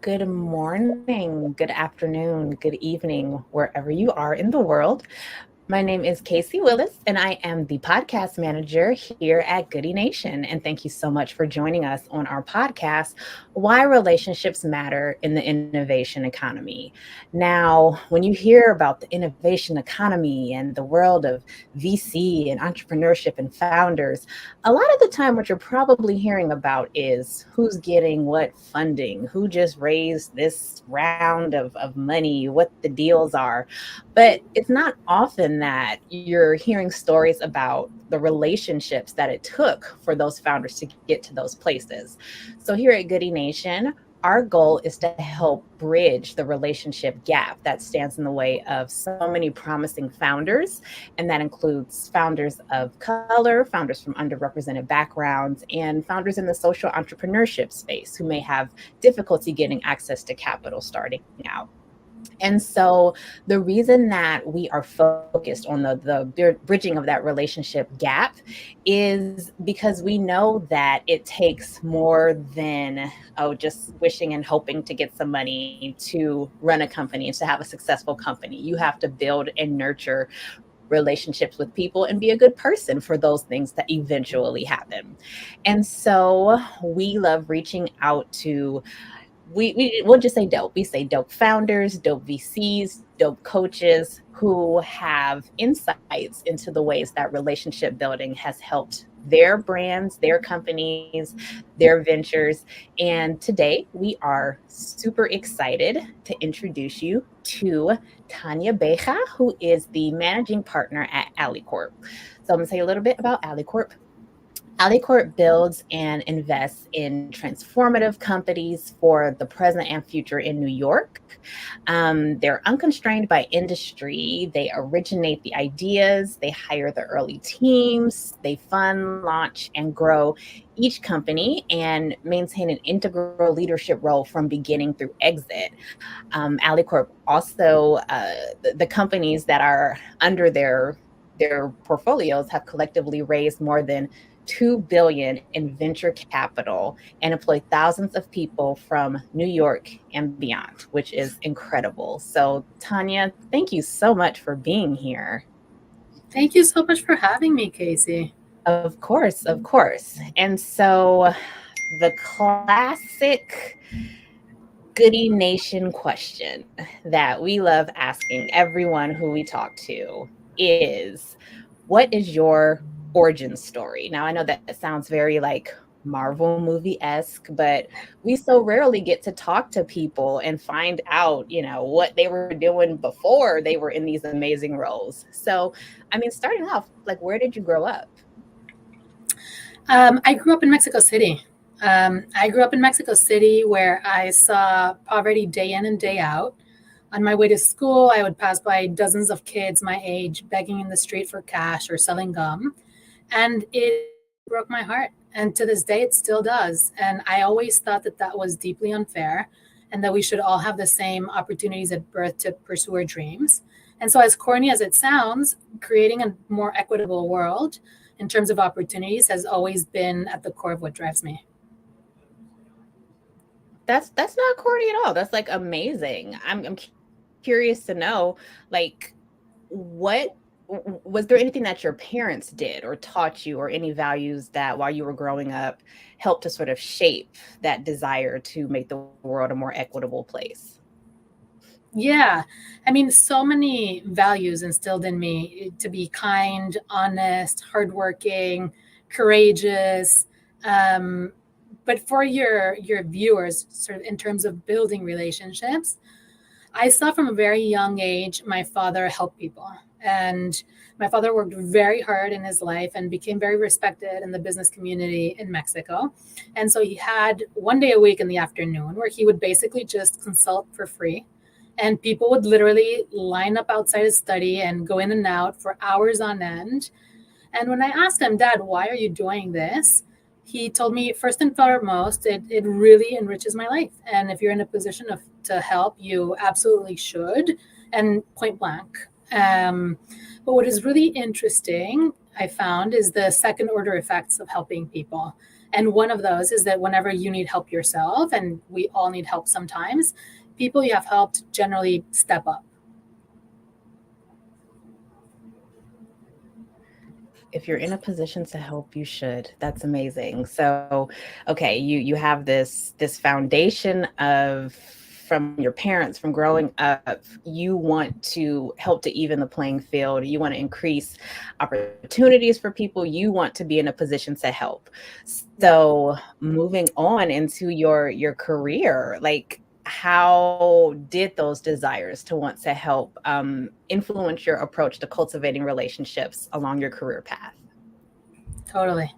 Good morning, good afternoon, good evening, wherever you are in the world. My name is Casey Willis, and I am the podcast manager here at Goodie Nation. And thank you so much for joining us on our podcast, Why Relationships Matter in the Innovation Economy. Now, when you hear about the innovation economy and the world of VC and entrepreneurship and founders, a lot of the time what you're probably hearing about is who's getting what funding, who just raised this round of money, what the deals are. But it's not often that you're hearing stories about the relationships that it took for those founders to get to those places. So here at Goodie Nation, our goal is to help bridge the relationship gap that stands in the way of so many promising founders. And that includes founders of color, founders from underrepresented backgrounds, and founders in the social entrepreneurship space who may have difficulty getting access to capital starting out. And so the reason that we are focused on the bridging of that relationship gap is because we know that it takes more than, oh, just wishing and hoping to get some money to run a company and to have a successful company. You have to build and nurture relationships with people and be a good person for those things that eventually happen. And so we love reaching out to we'll just say dope. We say dope founders, dope VCs, dope coaches who have insights into the ways that relationship building has helped their brands, their companies, their ventures. And today we are super excited to introduce you to Tanya Beja, who is the managing partner at AlleyCorp. So I'm going to tell you a little bit about AlleyCorp. AlleyCorp builds and invests in transformative companies for the present and future in New York. They're unconstrained by industry. They originate the ideas, they hire the early teams, they fund, launch, and grow each company and maintain an integral leadership role from beginning through exit. AlleyCorp also, the companies that are under their portfolios have collectively raised more than 2 billion in venture capital and employ thousands of people from New York and beyond, which is incredible. So Tanya, thank you so much for being here. Thank you so much for having me, Casey. Of course, of course. And so the classic Goodie Nation question that we love asking everyone who we talk to is, what is your origin story? Now, I know that sounds very like Marvel movie-esque, but we so rarely get to talk to people and find out, what they were doing before they were in these amazing roles. So, I mean, starting off, like, where did you grow up? I grew up in Mexico City. I grew up in Mexico City where I saw poverty day in and day out. On my way to school, I would pass by dozens of kids my age begging in the street for cash or selling gum. And it broke my heart. And to this day, it still does. And I always thought that that was deeply unfair and that we should all have the same opportunities at birth to pursue our dreams. And so, as corny as it sounds, creating a more equitable world in terms of opportunities has always been at the core of what drives me. That's not corny at all. That's like amazing. I'm curious to know, like, what was there anything that your parents did or taught you, or any values that while you were growing up helped to sort of shape that desire to make the world a more equitable place? Yeah. I mean, so many values instilled in me to be kind, honest, hardworking, courageous. Um, but for your viewers, sort of in terms of building relationships, I saw from a very young age my father help people. And my father worked very hard in his life and became very respected in the business community in Mexico. And so he had one day a week in the afternoon where he would basically just consult for free. And people would literally line up outside his study and go in and out for hours on end. And when I asked him, Dad, why are you doing this? He told me, first and foremost, it really enriches my life. And if you're in a position to help, you absolutely should, and point blank. But what is really interesting, I found, is the second order effects of helping people. And one of those is that whenever you need help yourself, and we all need help sometimes, people you have helped generally step up. If you're in a position to help, you should. That's amazing. So, okay, you have this foundation of from your parents from growing up. You want to help to even the playing field. You want to increase opportunities for people. You want to be in a position to help. Yeah. So, moving on into your career, like how did those desires to want to help influence your approach to cultivating relationships along your career path? Totally.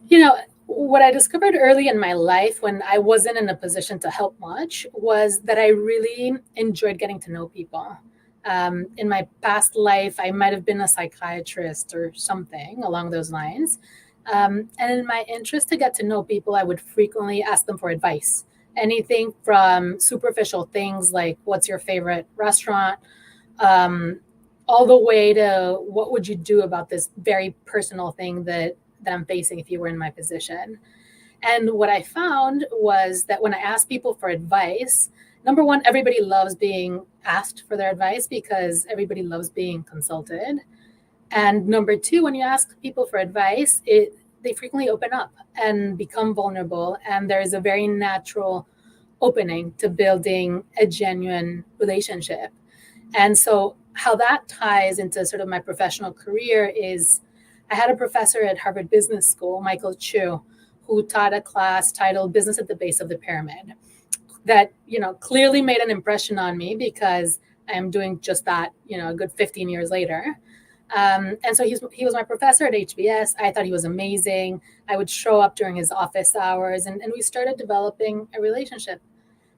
You know, what I discovered early in my life when I wasn't in a position to help much was that I really enjoyed getting to know people. In my past life, I might have been a psychiatrist or something along those lines. And in my interest to get to know people, I would frequently ask them for advice. Anything from superficial things like, what's your favorite restaurant? Um, all the way to what would you do about this very personal thing that I'm facing if you were in my position. And what I found was that when I asked people for advice, number one, everybody loves being asked for their advice because everybody loves being consulted. And number two, when you ask people for advice, they frequently open up and become vulnerable. And there is a very natural opening to building a genuine relationship. And so, how that ties into sort of my professional career is I had a professor at Harvard Business School, Michael Chu, who taught a class titled Business at the Base of the Pyramid that, clearly made an impression on me because I am doing just that, a good 15 years later. And so he was my professor at HBS. I thought he was amazing. I would show up during his office hours, and we started developing a relationship.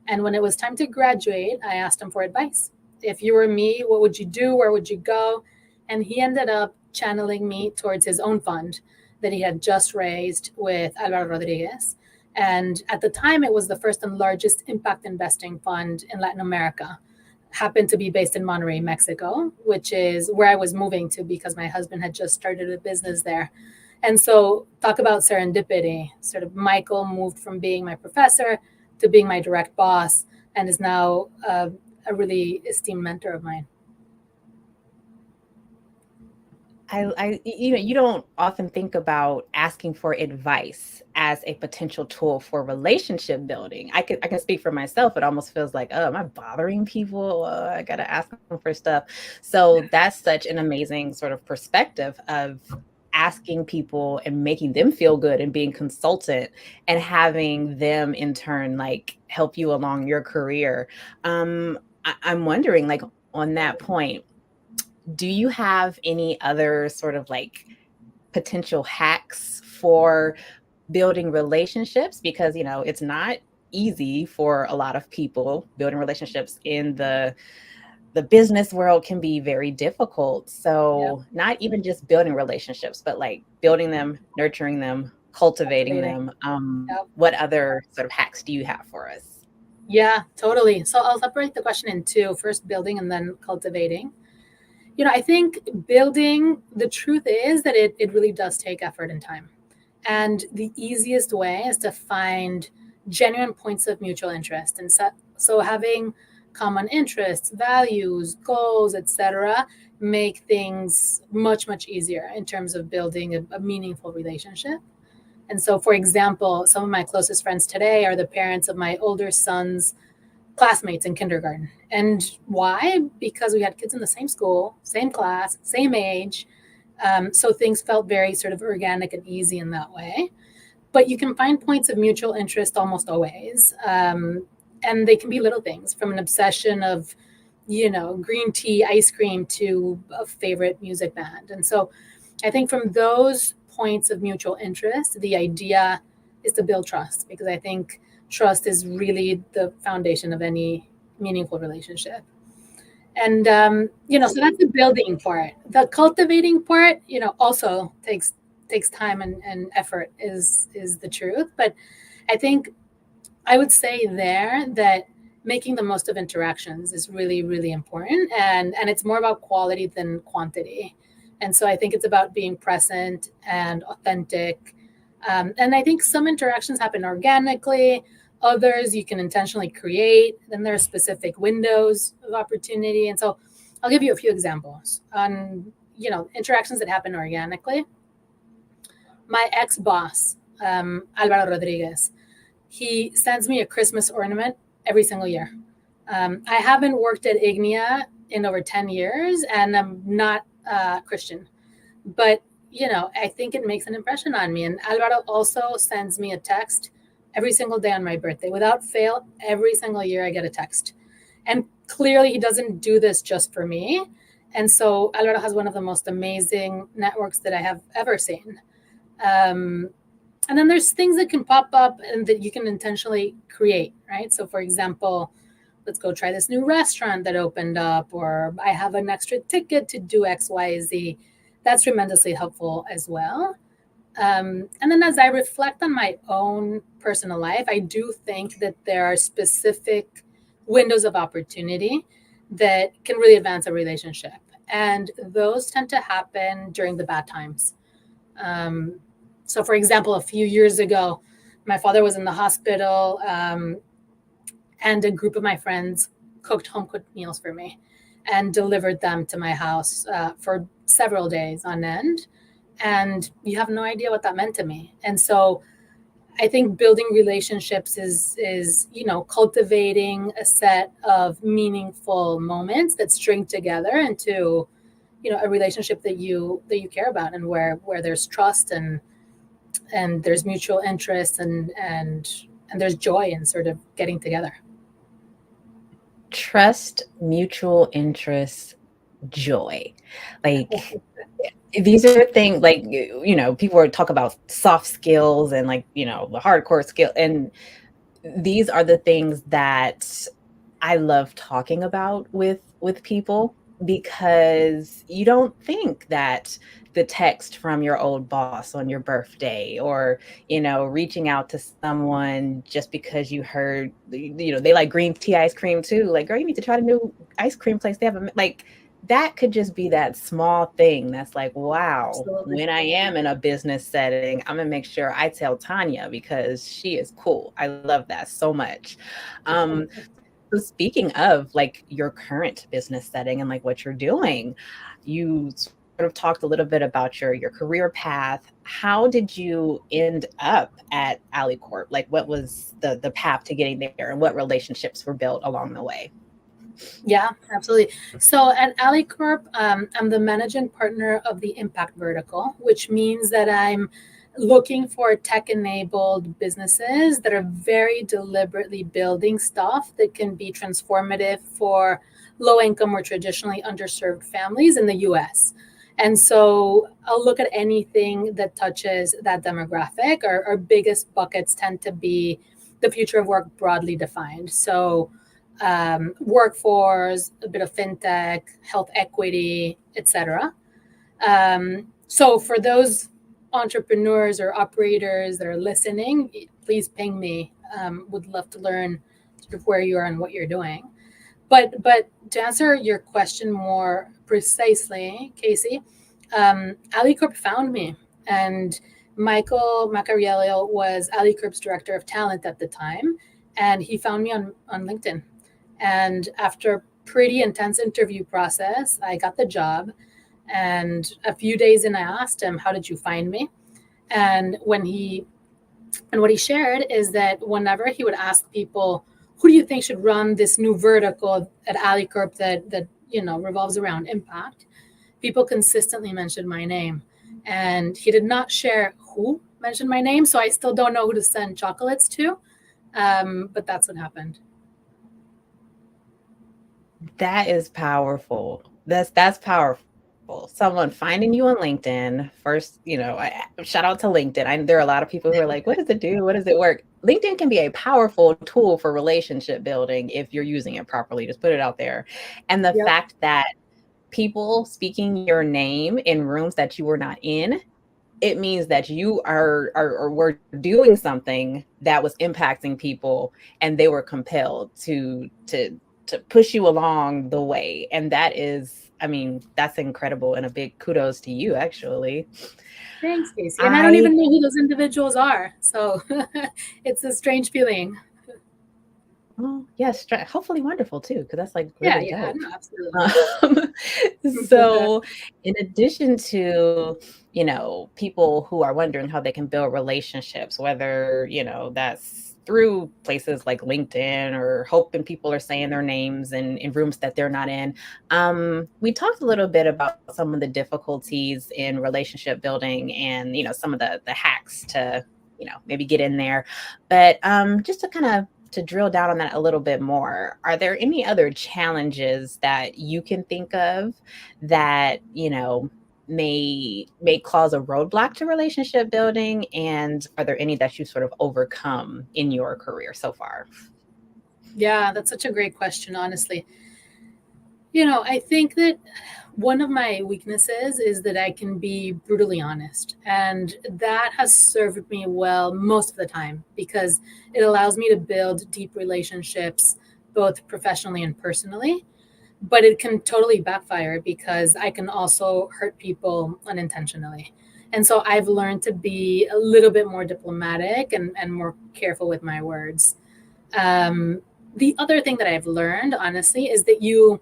And when it was time to graduate, I asked him for advice. If you were me, what would you do? Where would you go? And he ended up channeling me towards his own fund that he had just raised with Alvaro Rodriguez. And at the time, it was the first and largest impact investing fund in Latin America. Happened to be based in Monterrey, Mexico, which is where I was moving to because my husband had just started a business there. And so, talk about serendipity. Sort of Michael moved from being my professor to being my direct boss and is now a really esteemed mentor of mine. You don't often think about asking for advice as a potential tool for relationship building. I can speak for myself. It almost feels like, oh, am I bothering people? I gotta ask them for stuff. So that's such an amazing sort of perspective of asking people and making them feel good and being consultant and having them in turn like help you along your career. I'm wondering, like on that point, do you have any other sort of like potential hacks for building relationships? Because, it's not easy for a lot of people. Building relationships in the business world can be very difficult. Yeah, So, not even just building relationships, but like building them, nurturing them, cultivating cultivating. them. Yeah. What other sort of hacks do you have for us? Yeah, totally. So I'll separate the question in two: first building and then cultivating. I think building, the truth is that it really does take effort and time. And the easiest way is to find genuine points of mutual interest. And so having common interests, values, goals, etc., make things much, much easier in terms of building a meaningful relationship. And so, for example, some of my closest friends today are the parents of my older son's classmates in kindergarten. And why? Because we had kids in the same school, same class, same age. So things felt very sort of organic and easy in that way. But you can find points of mutual interest almost always. And they can be little things from an obsession of, green tea, ice cream to a favorite music band. And so I think from those points of mutual interest, the idea is to build trust because I think trust is really the foundation of any meaningful relationship. And so that's the building part. The cultivating part, also takes time and effort is the truth. But I think I would say there that making the most of interactions is really, really important. And it's more about quality than quantity. And so I think it's about being present and authentic, And I think some interactions happen organically, others you can intentionally create. Then there are specific windows of opportunity. And so I'll give you a few examples on, interactions that happen organically. My ex-boss, Alvaro Rodriguez, he sends me a Christmas ornament every single year. I haven't worked at Ignia in over 10 years, and I'm not Christian. But, I think it makes an impression on me. And Alvaro also sends me a text every single day on my birthday. Without fail, every single year I get a text. And clearly he doesn't do this just for me. And so Alvaro has one of the most amazing networks that I have ever seen. And then there's things that can pop up and that you can intentionally create, right? So for example, let's go try this new restaurant that opened up, or I have an extra ticket to do X, Y, Z. That's tremendously helpful as well. And then as I reflect on my own personal life, I do think that there are specific windows of opportunity that can really advance a relationship. And those tend to happen during the bad times. So, for example, a few years ago, my father was in the hospital, and a group of my friends cooked home cooked meals for me and delivered them to my house for several days on end. And you have no idea what that meant to me. And so I think building relationships is cultivating a set of meaningful moments that string together into a relationship that you care about, and where there's trust and there's mutual interest and there's joy in sort of getting together. Trust, mutual interest, joy. Like, these are things like, people talk about soft skills and the hardcore skill. And these are the things that I love talking about with people, because you don't think that the text from your old boss on your birthday, or reaching out to someone just because you heard they like green tea ice cream too, like, girl, you need to try the new ice cream place they have, like, that could just be that small thing that's like, wow, Absolutely. when I am in a business setting, I'm gonna make sure I tell Tanya, because she is cool. I love that so much. So speaking of like your current business setting and like what you're doing, you sort of talked a little bit about your career path. How did you end up at AlleyCorp? Like, what was the path to getting there, and what relationships were built along the way? Yeah, absolutely. So at AlleyCorp, I'm the managing partner of the impact vertical, which means that I'm looking for tech-enabled businesses that are very deliberately building stuff that can be transformative for low-income or traditionally underserved families in the U.S. And so I'll look at anything that touches that demographic. Our biggest buckets tend to be the future of work broadly defined. So workforce, a bit of fintech, health equity, etc. So for those entrepreneurs or operators that are listening, please ping me. Would love to learn sort of where you are and what you're doing. But to answer your question more precisely, Casey, AlleyCorp found me, and Michael Macariello was AlleyCorp's director of talent at the time, and he found me on LinkedIn. And after a pretty intense interview process, I got the job. And a few days in, I asked him, "How did you find me?" And what he shared is that whenever he would ask people, "Who do you think should run this new vertical at AlleyCorp that revolves around impact?" people consistently mentioned my name. And he did not share who mentioned my name, so I still don't know who to send chocolates to. But that's what happened. That is powerful. That's powerful. Someone finding you on LinkedIn first, shout out to LinkedIn. There are a lot of people who are like, what does it do? What does it work? LinkedIn can be a powerful tool for relationship building if you're using it properly. Just put it out there. And the Yep. fact that people speaking your name in rooms that you were not in, it means that you were doing something that was impacting people, and they were compelled to to push you along the way. And that is, I mean, that's incredible, and a big kudos to you, actually. Thanks, Casey. And I don't I even know who those individuals are. So it's a strange feeling. Oh, yes, hopefully wonderful too, because that's like Yeah, really yeah, dope. no, absolutely. Um, so, in addition to, people who are wondering how they can build relationships, whether, that's through places like LinkedIn or hoping people are saying their names in rooms that they're not in. We talked a little bit about some of the difficulties in relationship building and, some of the hacks to, maybe get in there. But just to kind of to drill down on that a little bit more, are there any other challenges that you can think of that, may cause a roadblock to relationship building? And are there any that you sort of overcome in your career so far? Yeah, that's such a great question, honestly. I think that one of my weaknesses is that I can be brutally honest. And that has served me well most of the time because it allows me to build deep relationships, both professionally and personally. But it can totally backfire because I can also hurt people unintentionally. And so I've learned to be a little bit more diplomatic and more careful with my words. Um, the other thing that I've learned, honestly, is that you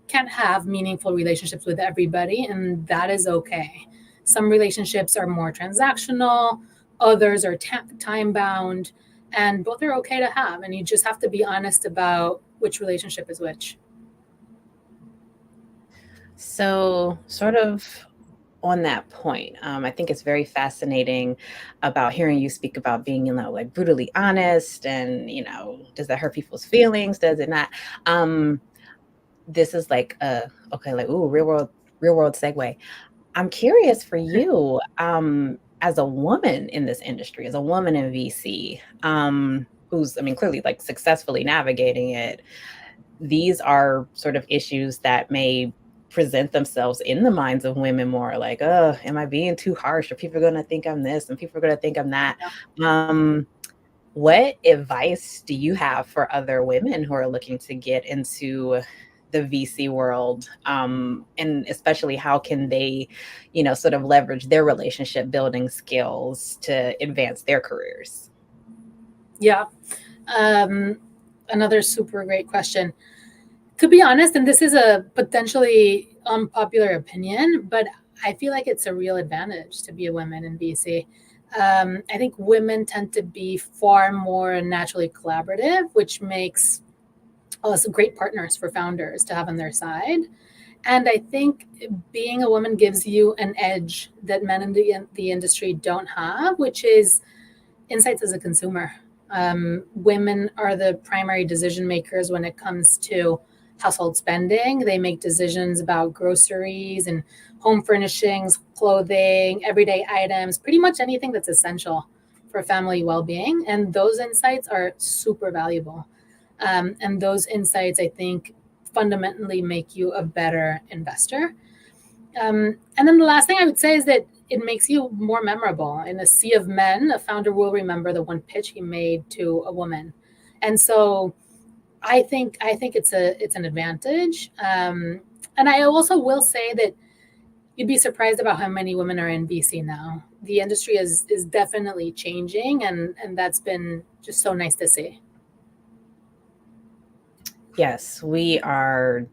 can't have meaningful relationships with everybody, and that is okay. Some relationships are more transactional, others are time bound, and both are okay to have. And you just have to be honest about which relationship is which. So, sort of on that point, I think it's very fascinating about hearing you speak about being, like brutally honest, and does that hurt people's feelings? Does it not? This is like okay, like, ooh, real world segue. I'm curious for you, as a woman in this industry, as a woman in VC, who's, I mean, clearly like successfully navigating it. These are sort of issues that may present themselves in the minds of women more like, oh, am I being too harsh? Or people are going to think I'm this and people are going to think I'm that. Um, what advice do you have for other women who are looking to get into the VC world? And especially how can they, sort of leverage their relationship building skills to advance their careers? Yeah. Um, Another super great question. To be honest, and this is a potentially unpopular opinion, but I feel like it's a real advantage to be a woman in VC. I think women tend to be far more naturally collaborative, which makes us great partners for founders to have on their side. And I think being a woman gives you an edge that men in the industry don't have, which is insights as a consumer. Women are the primary decision makers when it comes to household spending. They make decisions about groceries and home furnishings, clothing, everyday items, pretty much anything that's essential for family well being. And those insights are super valuable. And those insights, I think, fundamentally make you a better investor. And then the last thing I would say is that it makes you more memorable. In a sea of men, a founder will remember the one pitch he made to a woman. And so I think it's an advantage. And I also will say that you'd be surprised about how many women are in VC now. The industry is definitely changing, and that's been just so nice to see. Yes, we are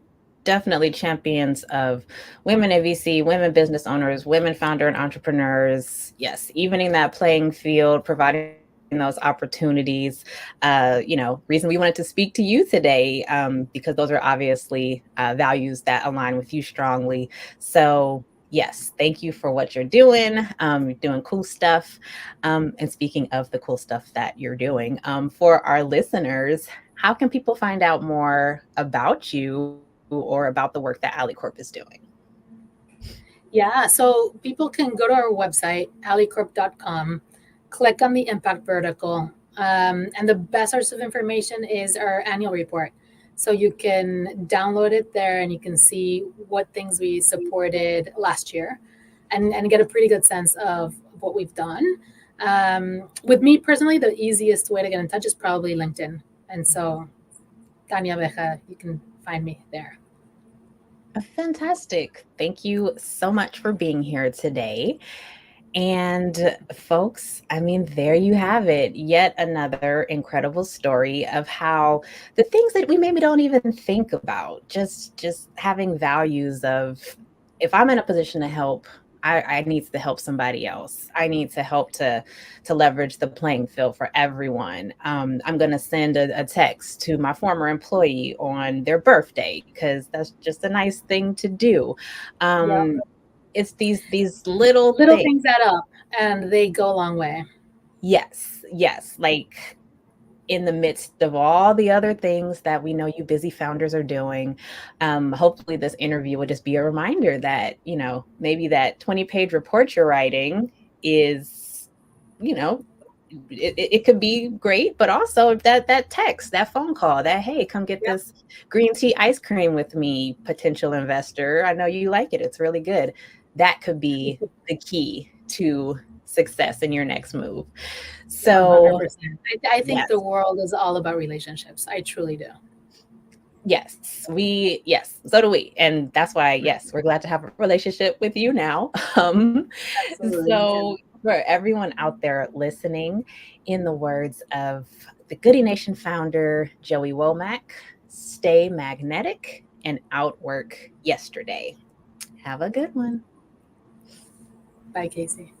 definitely champions of women in VC, women business owners, women founder and entrepreneurs. Yes, evening that playing field, providing those opportunities. Reason we wanted to speak to you today, because those are obviously values that align with you strongly. So yes, thank you for what you're doing. You're doing cool stuff. And speaking of the cool stuff that you're doing, for our listeners, how can people find out more about you or about the work that AlleyCorp is doing? Yeah, so people can go to our website, alleycorp.com, click on the impact vertical. And the best source of information is our annual report. So you can download it there and you can see what things we supported last year and get a pretty good sense of what we've done. With me personally, the easiest way to get in touch is probably LinkedIn. And so, Tanya Beja. You can find me there. Fantastic. Thank you so much for being here today. And folks, I mean, there you have it. Yet another incredible story of how the things that we maybe don't even think about, just having values of, if I'm in a position to help, I need to help somebody else. I need to help to leverage the playing field for everyone. I'm going to send a text to my former employee on their birthday because that's just a nice thing to do. Yep. Um, it's these little Little things. things add up and they go a long way. Yes, yes. Like in the midst of all the other things that we know you busy founders are doing, hopefully this interview will just be a reminder that, maybe that 20-page report you're writing is, you know, it could be great, but also that text, that phone call, that, hey, come get Yep. this green tea ice cream with me, potential investor. I know you like it. It's really good. That could be the key to success in your next move. Yeah, So 100%. I think the yes, world is all about relationships. I truly do. yes, so do we. And that's why, yes, we're glad to have a relationship with you now. Absolutely, me So too. for everyone out there listening, in the words of the Goodie Nation founder, Joey Womack, stay magnetic and outwork yesterday. Have a good one. Bye, Casey.